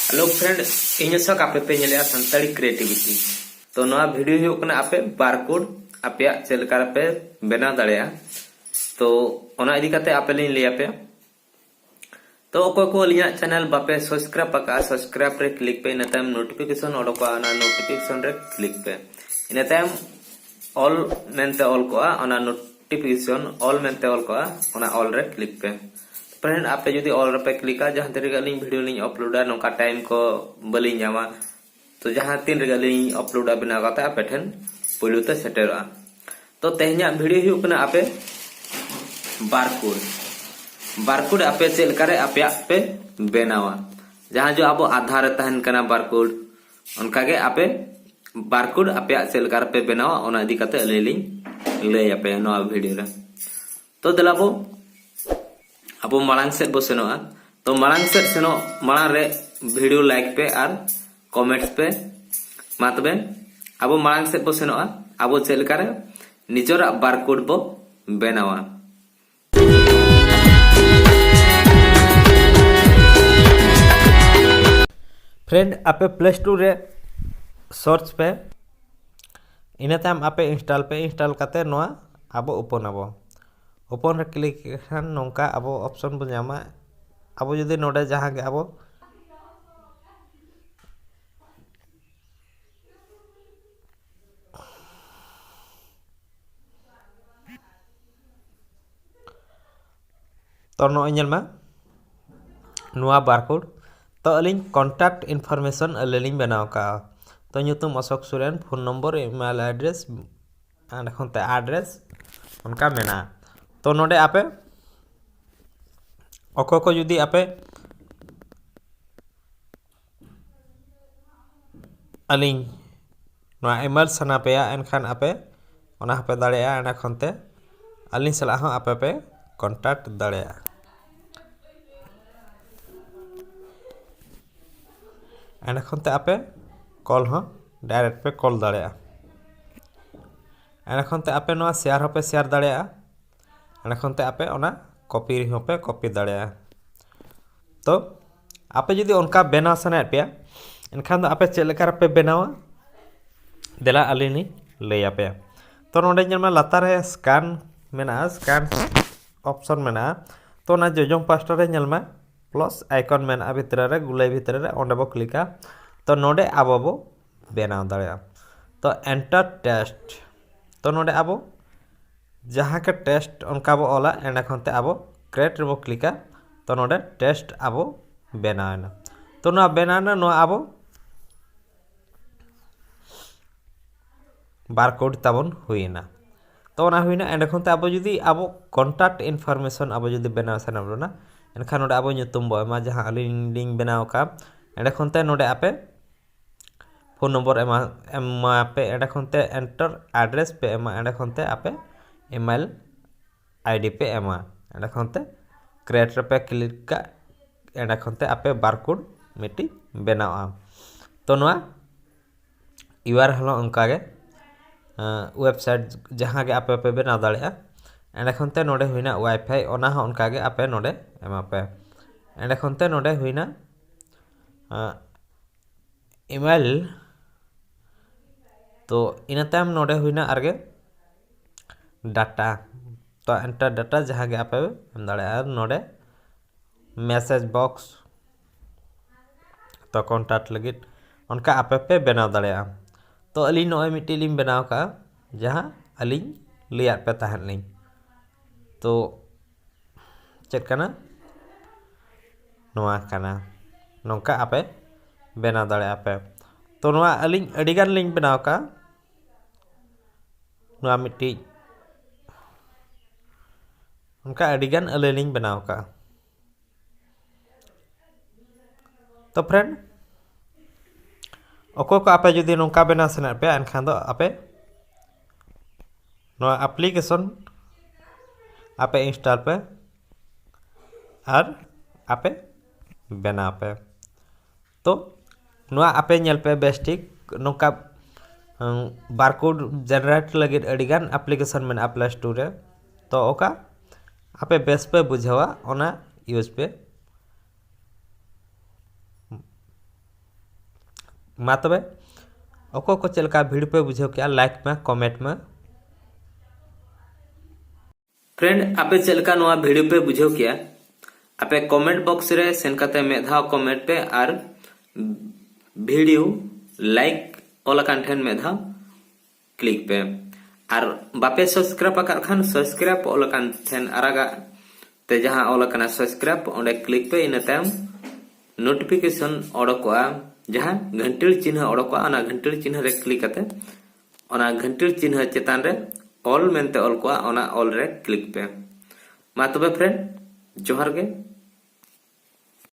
Hello friend in सक आपे पे नेले संताली क्रिएटिविटी तो नवा वीडियो हुई कना आपे बारकोड आपे चलकार पे बेना दाड़ेया तो ओना इदी काते आपे लिन लिया पे तो अको को लिया चैनल बापे सब्सक्राइब पका सब्सक्राइब रे क्लिक पे इनताम नोटिफिकेशन ओडोका ना नोटिफिकेशन रे क्लिक पे इनताम ऑल मेनते ऑल को ओना नोटिफिकेशन ऑल मेनते ऑल को ओना ऑल रे क्लिक पे फ्रेंड आपे जुदी ऑल पे क्लिका जहां तीन रेगा लिंक वीडियो लिंक अपलोडा नोका टाइम को बली नामा तो जहां तीन रेगा लिंक अपलोडा बिना काता आपे ठेन पहलू ते सेटेरा तो तेहना वीडियो हुई कना आपे बारकोड आपे चेल करे आपे पे बेनावा जहां जो अब आधार तहन कना बारकोड उनका के आपे बारकोड आपे चेल कर पे बेनावा ओना इदी काते लिंक ले आपे नवा वीडियो रे तो दलाबो अब मांग से बो सेनोआ तो मांग से सेनो मांग रे वीडियो लाइक पे और कमेंट्स पे मातबे अब मांग से बो सेनोआ अब चेल करे निजोरा बारकोड बो बेनावा फ्रेंड आपे प्ले स्टोर रे सर्च पे इना ताम आपे इंस्टॉल करते नोआ अब ओपन रे क्लिक खान नोंका अब ऑप्शन बो नामा अब जदी नोडे जहां के अब तो नो ñelma नुआ बारकोड तो अलिंग कांटेक्ट इनफॉरमेशन अलिंग बनाव का तो nyutum Ashok Soren phone number email address and खनते एड्रेस उनका मेना तो नोडे आपे अको को जुदी आपे अलिंग नुआ ईमेल सना पेया एनखान आपे ओना आपे दाड़ेया एना खनते अलिंग सला हो आपे पे कांटेक्ट दाड़ेया एना खनते आपे कॉल हो डायरेक्ट पे कॉल दाड़ेया एना खनते आपे नुआ शेयर हो पे शेयर दाड़ेया एना खनते आपे ओना कॉपी हो पे कॉपी दाड़ेया तो आपे जदी उनका बेना सने पे एनखान आपे चेलकार पे बेनावा देला अलिनी लैया पे तो नोडे जमा लातार रे स्कैन मेना स्कैन ऑप्शन मेना तो ना जोजों पास्टर रे नेलमा प्लस आइकन मेना भितर रे गुलाई भितर रे ओंडे बो क्लिका तो नोडे आबो बो बेना दाड़ेया तो एंटर टेस्ट तो नोडे आबो जहां के टेस्ट उनका बो ओला एना खनते आबो क्रिएट रे बो क्लिका तो नोडे टेस्ट आबो बेनाना तो ना बेनाना नो आबो बारकोड ताबन हुईना तो ना हुईना एंड खनते आबो जुदी आबो कांटेक्ट इनफॉरमेशन आबो जुदी बेनाव सानाबो ना एनखान नोडे आबो nyutum बो एमा जहां लिंक बेनाव का एंड खनते नोडे आपे फोन नंबर एमा पे एंड खनते एंटर एड्रेस पे एमा एंड खनते आपे ईमेल आईडी पे एमा एंड खनते क्रिएट पे क्लिक का एंड खनते आपे बारकोड मिटी बेनावा तो नोआ यूआर हलो उनका गे वेबसाइट जहां गे आपे पे बेना दाड़ेया एंड खनते नोडे हुईना वाईफाई ओना हो उनका गे आपे नोडे एमा पे एंड खनते नोडे हुईना ईमेल तो इन तायम नोडे हुईना आरगे डाटा तो एंटर डाटा जहां गे आपे एम दाड़ेया नोडे मैसेज बॉक्स तो कांटेक्ट लगी उनका आपे पे बनाव दाड़ेया तो अली नोए मिट्टी लिंग बनाव का जहां अली लिया पे तहन लिंग तो चेक कना नोआ कना नोंका आपे बनाव दाड़ेया पे तो नोआ अली अडिगान लिंग बनाव का नोआ मिट्टी उनका अडिगान अले लिंग बनाव का तो फ्रेंड अको को आपे जुदी नोंका बेना सना पे एनखान दो आपे नो एप्लीकेशन आपे इंस्टॉल पे और आपे बेना पे तो नो आपे नेल पे बेस्टिक नोंका बारकोड जनरेट लगे अडिगान एप्लीकेशन में प्ले स्टोर रे तो ओका आपे बेस पे बुझावा ओना यूज पे मा तबे अको को चलका वीडियो पे बुझे क्या लाइक में कमेंट में फ्रेंड आपे चलका नवा वीडियो पे बुझे क्या आपे कमेंट बॉक्स रे सेन काते मेधा कमेंट पे और वीडियो लाइक ऑल कान ठेन मेधा क्लिक पे और बापे सब्सक्राइब आकर खान सब्सक्राइब ऑल कान ठेन अरागा ते जहां ऑल काना सब्सक्राइब ओंडे क्लिक पे इन तायम नोटिफिकेशन ओडकोआ जहां घंटिल चिन्ह ओडकोआ ओना घंटिल चिन्ह रे क्लिक करते ओना घंटिल चिन्ह चेतान रे ऑल मेनते ऑल कोआ ओना ऑल रे क्लिक पे मा तबे फ्रेंड जोहार गे।